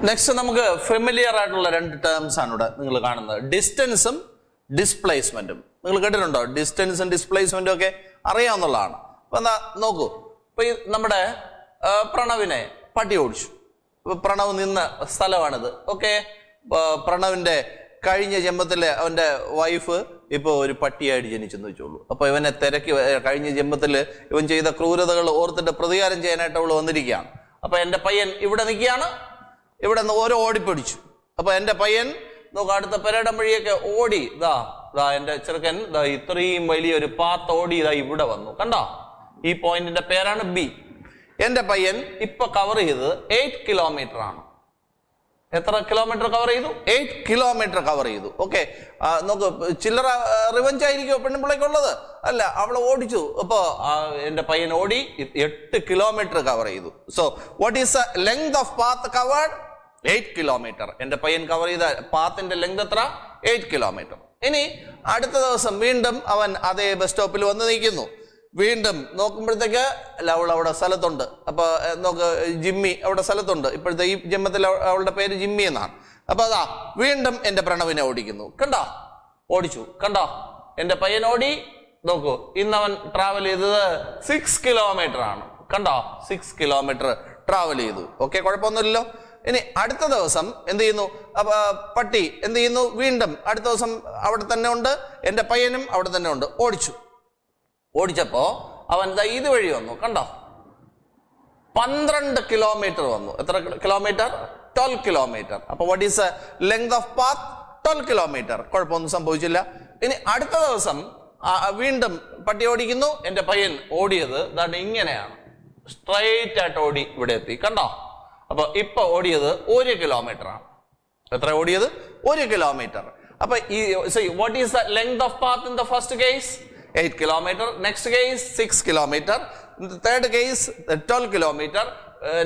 Next നമുക്ക് familiar ആയിട്ടുള്ള രണ്ട് ടേംസ് ആണ് ഇവിടെ നിങ്ങൾ കാണുന്നത്, ഡിസ്റ്റൻസും ഡിസ്പ്ലേസ്മെന്റും. നിങ്ങൾ കേട്ടിട്ടുണ്ടോ? ഡിസ്റ്റൻസും ഡിസ്പ്ലേസ്മെന്റും ഒക്കെ അറിയാവുന്നതാണ്. അപ്പൊ എന്താ നോക്കൂ, ഇപ്പൊ ഈ നമ്മുടെ പ്രണവിനെ പട്ടി ഓടിച്ചു. പ്രണവ് നിന്ന സ്ഥലമാണിത്. ഓക്കെ, പ്രണവിന്റെ കഴിഞ്ഞ ജന്മത്തിലെ അവന്റെ വൈഫ് ഇപ്പൊ ഒരു പട്ടിയായിട്ട് ജനിച്ചെന്ന് വെച്ചോളൂ. അപ്പൊ ഇവനെ തിരക്കി കഴിഞ്ഞ ജന്മത്തില് ഇവൻ ചെയ്ത ക്രൂരതകൾ ഓർത്തിട്ട് പ്രതികാരം ചെയ്യാനായിട്ട് അവള് വന്നിരിക്കുകയാണ്. അപ്പൊ എന്റെ പയ്യൻ ഇവിടെ നിൽക്കുകയാണ്, ഇവിടെ നിന്ന് ഓരോ ഓടിപ്പിടിച്ചു. അപ്പൊ എന്റെ പയ്യൻ നോക്ക അടുത്ത പെരടം വഴിയൊക്കെ ഓടി ഇതാ എന്റെ ചെറുക്കൻ ഇത്രയും വലിയൊരു പാത്ത് ഓടി ഇതാ ഇവിടെ വന്നു. കണ്ടോ? ഈ പോയിന്റിന്റെ പേരാണ് ബി. എന്റെ പയ്യൻ ഇപ്പൊ കവർ ചെയ്തത് 8 കിലോമീറ്റർ ആണ്. എത്ര കിലോമീറ്റർ കവർ ചെയ്തു? 8 കിലോമീറ്റർ കവർ ചെയ്തു. ഓക്കെ, നോക്ക്, ചില്ലറ റിവഞ്ച് ആയിരിക്കും പെണ്ണുപിള്ളേക്കുള്ളത്? അല്ല, അവളെ ഓടിച്ചു. അപ്പൊ എന്റെ പയ്യൻ ഓടി 8 കിലോമീറ്റർ കവർ ചെയ്തു. So what is the length of path covered? 8 kilometre. എന്റെ പയ്യൻ കവർ ചെയ്ത പാത്തിന്റെ ലെങ്ത് എത്ര? 8 കിലോമീറ്റർ. ഇനി അടുത്ത ദിവസം വീണ്ടും അവൻ അതേ ബസ് സ്റ്റോപ്പിൽ വന്ന് നിൽക്കുന്നു. വീണ്ടും നോക്കുമ്പോഴത്തേക്ക് അവൾ അവിടെ സ്ഥലത്തുണ്ട്. അപ്പൊ നോക്ക്, ജിമ്മി അവിടെ സ്ഥലത്തുണ്ട്. ഇപ്പോഴത്തെ ഈ ജന്മത്തിൽ അവളുടെ പേര് ജിമ്മി എന്നാണ്. അപ്പൊ അതാ വീണ്ടും എന്റെ പ്രണവിനെ ഓടിക്കുന്നു. കണ്ടോ? ഓടിച്ചു. കണ്ടോ? എന്റെ പയ്യൻ ഓടി. നോക്കൂ, ഇന്നവൻ ട്രാവൽ ചെയ്തത് 6 കിലോമീറ്റർ ആണ്. കണ്ടോ? 6 കിലോമീറ്റർ ട്രാവൽ ചെയ്തു. ഓക്കെ, കുഴപ്പമൊന്നുമില്ലല്ലോ. ഇനി അടുത്ത ദിവസം എന്ത് ചെയ്യുന്നു? പട്ടി എന്ത് ചെയ്യുന്നു? വീണ്ടും അടുത്ത ദിവസം അവിടെ തന്നെ ഉണ്ട്, എന്റെ പയ്യനും അവിടെ തന്നെ ഉണ്ട്. ഓടിച്ചപ്പോ അവൻ ഇത് വഴി വന്നു. കണ്ടോ? 12 കിലോമീറ്റർ വന്നു. എത്ര കിലോമീറ്റർ? 12 കിലോമീറ്റർ. അപ്പൊ what is length of path? 12 kilometre. കുഴപ്പമൊന്നും സംഭവിച്ചില്ല. ഇനി അടുത്ത ദിവസം വീണ്ടും പട്ടി ഓടിക്കുന്നു. എന്റെ പയ്യൻ ഓടിയത് ഇങ്ങനെയാണ്, സ്ട്രൈറ്റ് ആയിട്ട് ഓടി ഇവിടെ എത്തി. കണ്ടോ? അപ്പൊ ഇപ്പൊ ഓടിയത് 1 കിലോമീറ്റർ ആണ്. എത്ര ഓടിയത്? 1 കിലോമീറ്റർ. അപ്പൊ ഈ what is the length of path in the first case? 8 kilometer. Next case 6 kilometer. The third case 12 kilometer.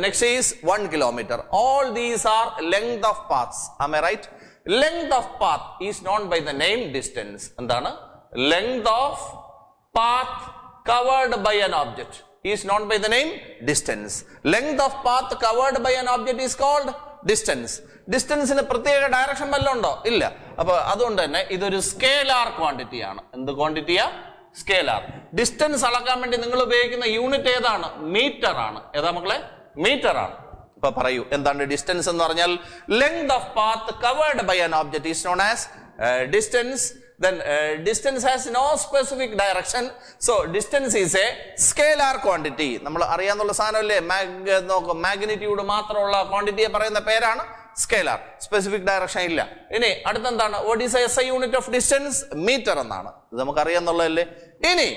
Next is 1 kilometer. All these are length of paths. Am I right? Length of path is known by the name distance. എന്താണ്? Length of path covered by an object is known by the name distance. Length of path covered by an object is called distance. ഡിസ്റ്റൻസിന് പ്രത്യേക direction വല്ലതും ഉണ്ടോ? ഇല്ല. അപ്പൊ അതുകൊണ്ട് തന്നെ ഇതൊരു scalar quantity ആണ്. എന്ത് ക്വാണ്ടിറ്റിയാ? സ്കേലാർ. ഡിസ്റ്റൻസ് അളക്കാൻ വേണ്ടി നിങ്ങൾ ഉപയോഗിക്കുന്ന യൂണിറ്റ് ഏതാണ്? മീറ്റർ ആണ്. ഏതാ മക്കളെ? മീറ്റർ ആണ്. ഇപ്പൊ പറയൂ, എന്താണ് ഡിസ്റ്റൻസ് എന്ന് പറഞ്ഞാൽ? Length of path covered by an object is known as distance. Then distance has no specific direction. So distance is a scalar quantity. നമ്മൾ അറിയാന്നുള്ള സാധനമല്ലേ, മാഗ്നിറ്റ്യൂഡ് മാത്രമുള്ള ക്വാണ്ടിറ്റിയെ പറയുന്ന പേരാണ് സ്കേലാർ. സ്പെസിഫിക് ഡയറക്ഷൻ ഇല്ല. ഇനി അടുത്തെന്താണ്? What is S I unit of distance? Metre എന്നാണ്. ഇത് നമുക്ക് അറിയാന്നുള്ളതല്ലേ. ഇനി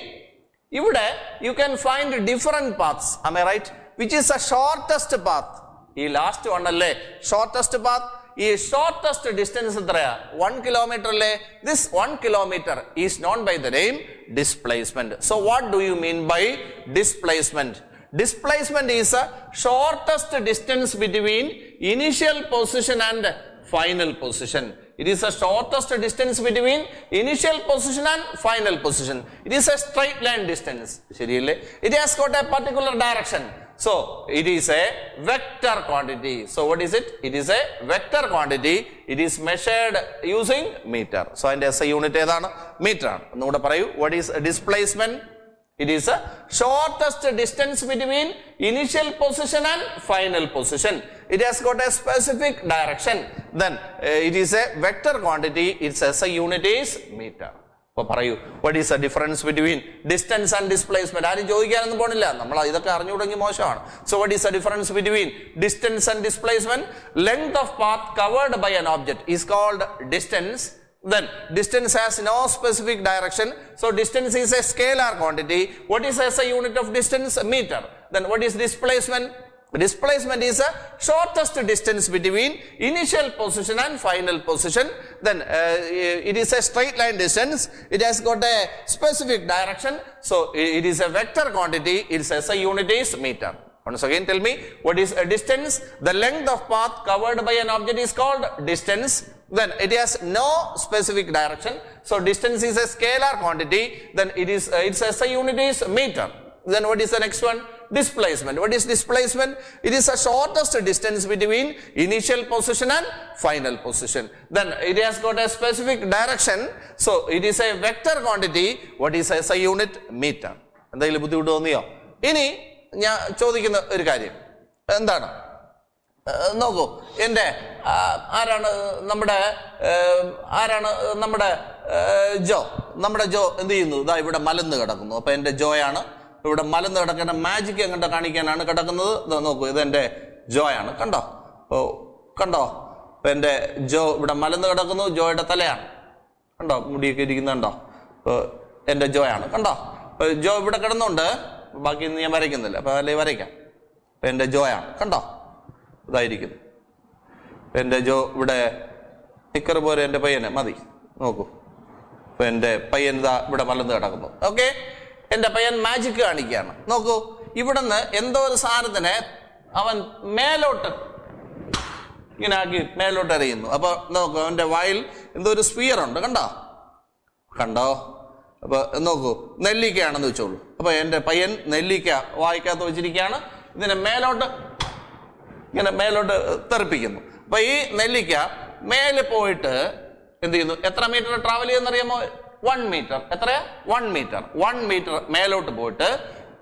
ഇവിടെ you can find different paths. Am I right? Which is a shortest path? ഈ ലാസ്റ്റ് വൺ അല്ലേ ഷോർട്ടസ്റ്റ് പാത്ത്? ഈ ഷോർട്ടസ്റ്റ് ഡിസ്റ്റൻസ് എത്രയാ? 1 കിലോമീറ്റർ അല്ലേ? This 1 kilometre is known by the name displacement. So what do you mean by displacement? Displacement is a shortest distance between initial position and final position. It is a shortest distance between initial position and final position. It is a straight line distance. ശരിയല്ലേ? It has got a particular direction. So it is a vector quantity. So what is it? It is a vector quantity. It is measured using meter. So അതിന്റെ SI unit ഏതാണ്? Metre ആണ്. ഒന്നുകൂടെ പറയൂ. What is displacement? It is a shortest distance between initial position and final position. It has got a specific direction. Then it is a vector quantity. Its SI unit is meter. അപ്പോൾ പറയൂ, what is the difference between distance and displacement? ആരും ചോദിക്കാനൊന്നും പോണില്ല, നമ്മൾ ഇതൊക്കെ അറിഞ്ഞു തുടങ്ങി മോശമാണ്. So what is the difference between distance and displacement? Length of path covered by an object is called distance. Then distance has no specific direction. So distance is a scalar quantity. What is SI unit of distance? Meter. Then what is displacement? Displacement is a shortest distance between initial position and final position. Then it is a straight line distance. It has got a specific direction. So it is a vector quantity. Its SI unit is meter. Once again tell me, what is a distance? The length of path covered by an object is called distance. Then it has no specific direction. So distance is a scalar quantity. Then its SI unit is meter. Then what is the next one? displacement. What is displacement? It is the shortest distance between initial position and final position. Then it has got a specific direction. So it is a vector quantity. What is SI unit? Meter. എന്തെങ്കിലും ബുദ്ധിമുട്ട് തോന്നിയോ? ഇനി ഞാൻ ചോദിക്കുന്ന ഒരു കാര്യം എന്താണ്? നോക്കൂ, ആരാണ് നമ്മുടെ ജോ എന്ത് ചെയ്യുന്നു? ഇതാ ഇവിടെ മലന്ന് കിടക്കുന്നു. അപ്പൊ എന്റെ ജോയാണ് ഇവിടെ മലന്ന് കിടക്കേണ്ട മാജിക് എങ്ങോട്ട് കാണിക്കാനാണ് കിടക്കുന്നത്. നോക്കൂ, ഇത് എന്റെ ജോയാണ്. കണ്ടോ? അപ്പൊ എന്റെ ജോ ഇവിടെ മലന്ന് കിടക്കുന്നു. ജോയുടെ തലയാണ്. കണ്ടോ? മുടിയൊക്കെ ഇരിക്കുന്നുണ്ടോ? എന്റെ ജോയാണ്. കണ്ടോ? ജോ ഇവിടെ കിടന്നുണ്ട്. ബാക്കി ഞാൻ വരയ്ക്കുന്നില്ല. അപ്പൊ അല്ലെ വരയ്ക്കാം. അപ്പൊ എന്റെ ജോയാണ്. കണ്ടോ? ഇതായിരിക്കുന്നു എന്റെ ജോ. ഇവിടെ നിക്കർ പോലെ എന്റെ പയ്യനെ മതി. നോക്കൂ, അപ്പൊ എന്റെ പയ്യൻ ഇതാ ഇവിടെ മലന്ന് കിടക്കുന്നു. ഓക്കെ, എന്റെ പയ്യൻ മാജിക് കാണിക്കുകയാണ്. നോക്കൂ, ഇവിടുന്ന് എന്തോ ഒരു സാധനത്തിനെ അവൻ മേലോട്ട് ഇങ്ങനെ ആക്കി മേലോട്ട് എറിയുന്നു. അപ്പൊ നോക്കൂ, അവന്റെ വായിൽ എന്തോ ഒരു സ്ഫിയർ ഉണ്ട്. കണ്ടോ? അപ്പൊ നോക്കൂ, നെല്ലിക്കയാണെന്ന് വെച്ചോളൂ. അപ്പൊ എന്റെ പയ്യൻ നെല്ലിക്ക വായിക്കകത്ത് വെച്ചിരിക്കുകയാണ്. ഇതിനെ ഇങ്ങനെ മേലോട്ട് തെറിപ്പിക്കുന്നു. അപ്പൊ ഈ നെല്ലിക്ക മേലെ പോയിട്ട് എന്ത് ചെയ്യുന്നു? എത്ര മീറ്റർ ട്രാവൽ ചെയ്യുന്നറിയാമോ? 1 മീറ്റർ. എത്രയാ? 1 മീറ്റർ. 1 മീറ്റർ മേലോട്ട് പോയിട്ട്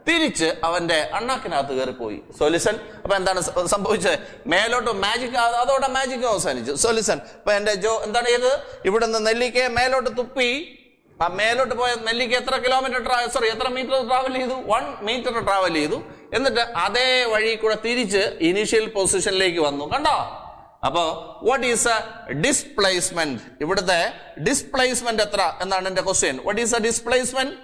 തിരിച്ച് അവന്റെ അണ്ണാക്കിനകത്ത് കയറി പോയി. സൊല്യൂഷൻ. അപ്പൊ എന്താണ് സംഭവിച്ചത്? മേലോട്ട് മാജിക്, അതോടെ മാജിക് അവസാനിച്ചു. സൊല്യൂഷൻ. അപ്പൊ എന്റെ ജോ എന്താണ് ചെയ്തത്? ഇവിടെ നിന്ന് നെല്ലിക്കയെ മേലോട്ട് തുപ്പി. ആ മേലോട്ട് പോയ നെല്ലിക്ക എത്ര മീറ്റർ ട്രാവൽ ചെയ്തു? 1 മീറ്റർ ട്രാവൽ ചെയ്തു. എന്നിട്ട് അതേ വഴി കൂടെ തിരിച്ച് ഇനീഷ്യൽ പൊസിഷനിലേക്ക് വന്നു. കണ്ടോ? അപ്പോ വാട്ട് ഈസ് എ ഡിസ്പ്ലേസ്മെന്റ്? ഇവിടുത്തെ ഡിസ്പ്ലേസ്മെന്റ് എത്ര എന്നാണ് എന്റെ question. What is a displacement?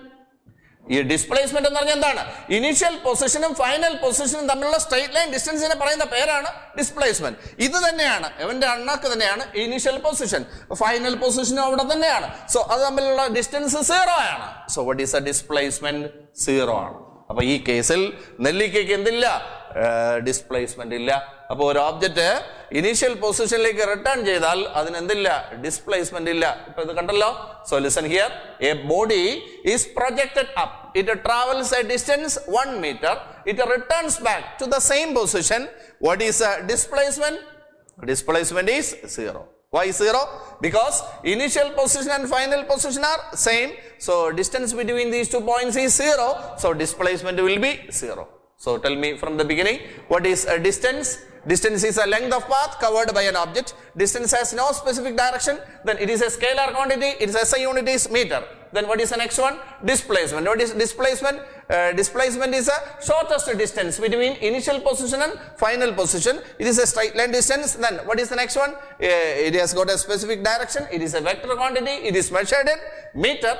ഈ ഡിസ്പ്ലേസ്മെന്റ് എന്ന് പറഞ്ഞാൽ എന്താണ്? ഇനീഷ്യൽ പൊസിഷനും ഫൈനൽ പൊസിഷനും തമ്മിലുള്ള സ്ട്രെയിറ്റ് ലൈൻ ഡിസ്റ്റൻസിനെ പറയുന്ന പേരാണ് ഡിസ്പ്ലേസ്മെന്റ്. ഇത് തന്നെയാണ് അവന്റെ അണ്ണാക്ക് തന്നെയാണ് ഇനീഷ്യൽ പൊസിഷൻ, ഫൈനൽ പൊസിഷനും അവിടെ തന്നെയാണ്. സോ അത് തമ്മിലുള്ള ഡിസ്റ്റൻസ് 0 ആണ്. So what is a displacement? 0 ആണ്. അപ്പൊ ഈ കേസിൽ നെല്ലിക്കയ്ക്ക് എന്തില്ല? ഡിസ്പ്ലേസ്മെന്റ് ഇല്ല. അപ്പൊ ഒരു ഓബ്ജക്റ്റ് ഇനീഷ്യൽ പൊസിഷനിലേക്ക് റിട്ടേൺ ചെയ്താൽ അതിന് എന്തില്ല? ഡിസ്പ്ലേസ്മെന്റ് ഇല്ല. ഇപ്പൊ ഇത് കണ്ടല്ലോ. So listen here. A body is projected up. It travels a distance 1 metre. It returns back to the same position. What is a displacement? Displacement is 0. Why 0? Because initial position and final position are same. So distance between these 2 points is 0. So displacement will be 0. So tell me from the beginning, what is a distance? Distance is a length of path covered by an object. Distance has no specific direction. Then it is a scalar quantity. Its SI unit is meter. Then what is the next one? Displacement. What is displacement? Displacement is a shortest distance between initial position and final position. It is a straight line distance. Then what is the next one? It has got a specific direction. It is a vector quantity. It is measured in meter.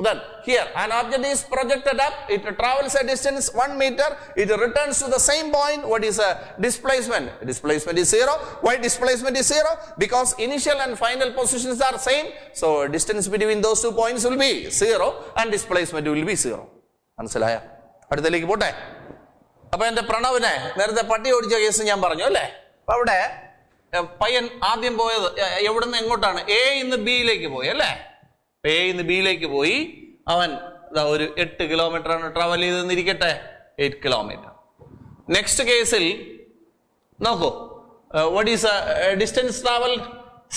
Then here an object is projected up. It travels a distance 1 meter. It returns to the same point. What is a displacement? Displacement is 0. Why displacement is 0? Because initial and final positions are same. So distance between those 2 points will be 0 and displacement will be 0. മനസ്സിലായ? അടുത്തേക്ക് പോട്ടെ. അപ്പൊ എന്റെ പ്രണവിനെ നേരത്തെ പട്ടി ഓടിച്ച case ഞാൻ പറഞ്ഞു അല്ലേ? അപ്പൊ അവിടെ പയ്യൻ ആദ്യം പോയത് എവിടുന്ന് എങ്ങോട്ടാണ്? എ ഇന്ന് ബിയിലേക്ക് പോയി അല്ലേ? എ ഇന്ന് ബിയിലേക്ക് പോയി. അവൻ ഒരു 8 കിലോമീറ്റർ ആണ് ട്രാവൽ ചെയ്തെന്നിരിക്കട്ടെ. 8 കിലോമീറ്റർ. നെക്സ്റ്റ് കേസിൽ നോക്കൂ, what is distance travel?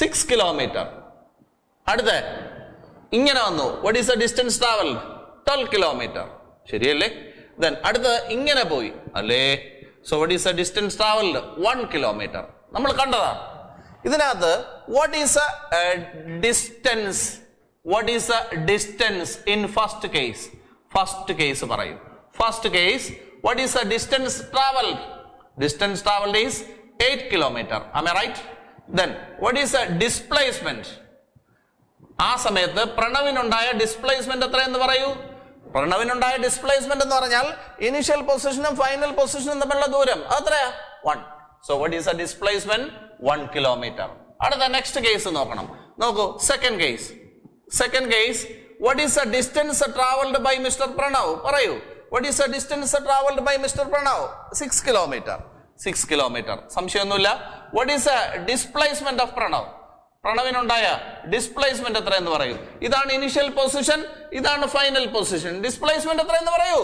6 kilometre. അടുത്ത ഇങ്ങനെ വന്നു. What is distance travel? 12 kilometre. ശരിയല്ലേ? ദെൻ അടുത്തത് ഇങ്ങനെ പോയി അല്ലേ? So what is distance travelled? 1 kilometre. നമ്മൾ കണ്ടതാണ്. ഇതിനകത്ത് what is distance? What is the distance in first case? First case പറയൂ. First case, what is the distance traveled? Distance traveled is 8 kilometer. Am I right? Then what is the displacement? ആ സമയത്ത് പ്രണവിനുണ്ടായ displacement എത്രയെന്ന് പറയൂ. പ്രണവിനുണ്ടായ displacement എന്ന് പറഞ്ഞാൽ initial പൊസിഷനും final പൊസിഷനും തമ്മിലുള്ള ദൂരം അത്രയാ? 1. So what is the displacement? 1 kilometer. അടുത്ത നെക്സ്റ്റ് കേസ് നോക്കണം. നോക്കൂ, second case. Second case, what is the distance traveled by Mr. Pranav? പറയൂ. What is the distance traveled by Mr. Pranav? 6 kilometer. 6 kilometer. സംശയമൊന്നുമില്ല. What is the displacement of Pranav? പ്രണവിനുണ്ടായ displacement എത്ര എന്ന് പറയൂ. ഇതാണ് initial position, ഇതാണ് final position. Displacement എത്ര എന്ന് പറയൂ.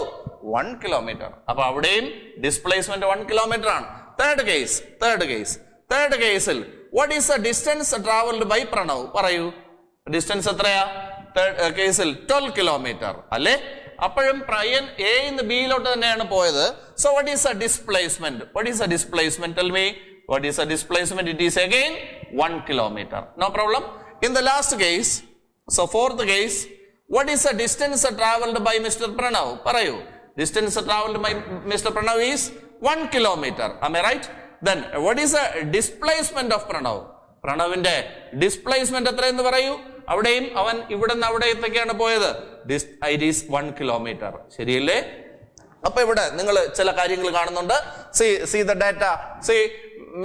1 kilometer. അപ്പോൾ അവിടെയും ഡിസ്പ്ലേസ്മെന്റ് 1 kilometer ആണ്. തേർഡ് കേസിൽ what is the distance travelled by Pranav? പറയൂ, ഡിസ്റ്റൻസ് എത്രയാ? തേർഡ് കേസിൽ 12 kilometer അല്ലേ? അപ്പോഴും പയ്യൻ എ നിന്ന് ബിയിലോട്ട് തന്നെയാണ് പോയത്. So what is the displacement? Tell me. What is the displacement? It is again 1 kilometer. No problem. In the last case, so fourth case, what is the distance traveled by Mr. Pranav? Parayu. Distance traveled by Mr. Pranav is 1 kilometer. Am I right? Then what is the displacement of Pranav? Pranavinte displacement എത്ര എന്ന് പറയൂ. അവിടെയും അവൻ ഇവിടെ നിന്ന് അവിടെ എത്തേക്കാണ് പോയത്. It is 1 kilometer. ശരിയല്ലേ? അപ്പൊ ഇവിടെ നിങ്ങൾ ചില കാര്യങ്ങൾ കാണുന്നുണ്ട്. See the data. See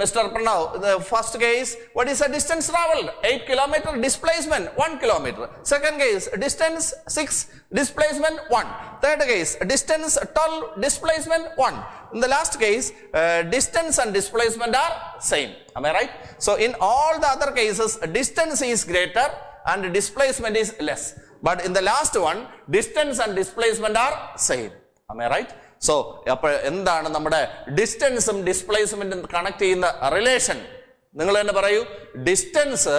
Mr. Pranav, the first case, what is the distance traveled? 8 kilometer, displacement 1 kilometer. Second case, distance 6, displacement 1. Third case, distance 12, displacement 1. In the last case, distance and displacement are same. Am I right? So in all the other cases, distance is greater and displacement is less. But in the last one, distance and displacement are same. Am I right? So അപ്പോൾ എന്താണ് നമ്മുടെ ഡിസ്റ്റൻസും ഡിസ്പ്ലേസ്മെന്റും connect ചെയ്യുന്ന relation? നിങ്ങൾ തന്നെ പറയൂ. Distance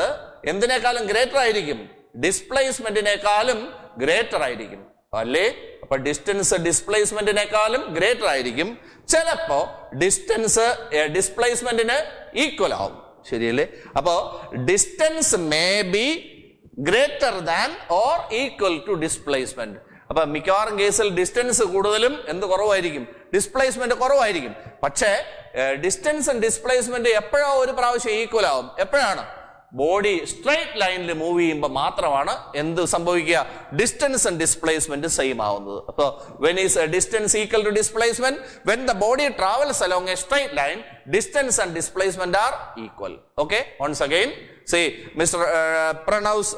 എന്തിനേക്കാളും greater ആയിരിക്കും? ഡിസ്പ്ലേസ്മെന്റിനേക്കാളും greater ആയിരിക്കും അല്ലേ? അപ്പൊ ഡിസ്റ്റൻസ് ഡിസ്പ്ലേസ്മെന്റിനേക്കാളും ഗ്രേറ്റർ ആയിരിക്കും. ചിലപ്പോ ഡിസ്റ്റൻസ് ഡിസ്പ്ലേസ്മെന്റിന് ഈക്വൽ ആവും. ശരിയല്ലേ? അപ്പോ distance may be greater than or equal to displacement. അപ്പൊ മിക്കവാറും കേസിൽ ഡിസ്റ്റൻസ് കൂടുതലും എന്ത് കുറവായിരിക്കും? ഡിസ്പ്ലേസ്മെന്റ് കുറവായിരിക്കും. പക്ഷേ ഡിസ്റ്റൻസ് ആൻഡ് ഡിസ്പ്ലേസ്മെന്റ് എപ്പോഴോ ഒരു പ്രാവശ്യം ഈക്വൽ ആവും. എപ്പോഴാണ്? ബോഡി സ്ട്രൈറ്റ് ലൈനിൽ മൂവ് ചെയ്യുമ്പോൾ മാത്രമാണ് എന്ത് സംഭവിക്കുക? ഡിസ്റ്റൻസ് ആൻഡ് ഡിസ്പ്ലേസ്മെന്റ് സെയിം ആവുന്നത്. അപ്പൊ when is distance equal to displacement? When the body travels along a straight line, distance and displacement are equal. Okay, once again, see Mr. Pranav's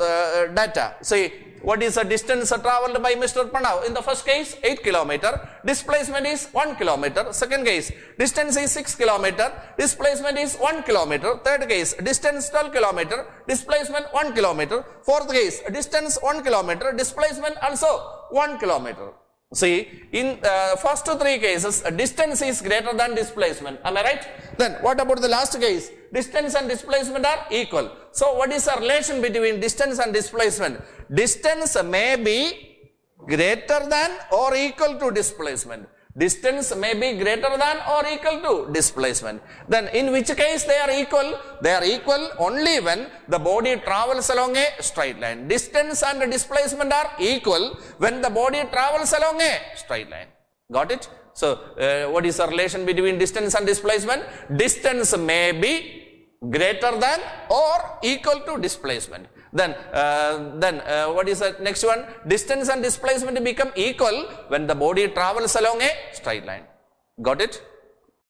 data. See, what is the distance traveled by Mr. Pranav? In the first case, 8 kilometer, displacement is 1 kilometer. Second case, distance is 6 kilometer, displacement is 1 kilometer. Third case, distance 12 kilometer, displacement 1 kilometer. Fourth case, distance 1 kilometer, displacement also 1 kilometer. See, in first three cases, distance is greater than displacement. Am I right? Then what about the last case? Distance and displacement are equal. So what is the relation between distance and displacement? Distance may be greater than or equal to displacement. Distance may be greater than or equal to displacement. Then in which case they are equal? They are equal only when the body travels along a straight line. Distance and displacement are equal when the body travels along a straight line. Got it? So what is the relation between distance and displacement? Distance may be greater than or equal to displacement. Then what is the next one? Distance and displacement become equal when the body travels along a straight line. Got it?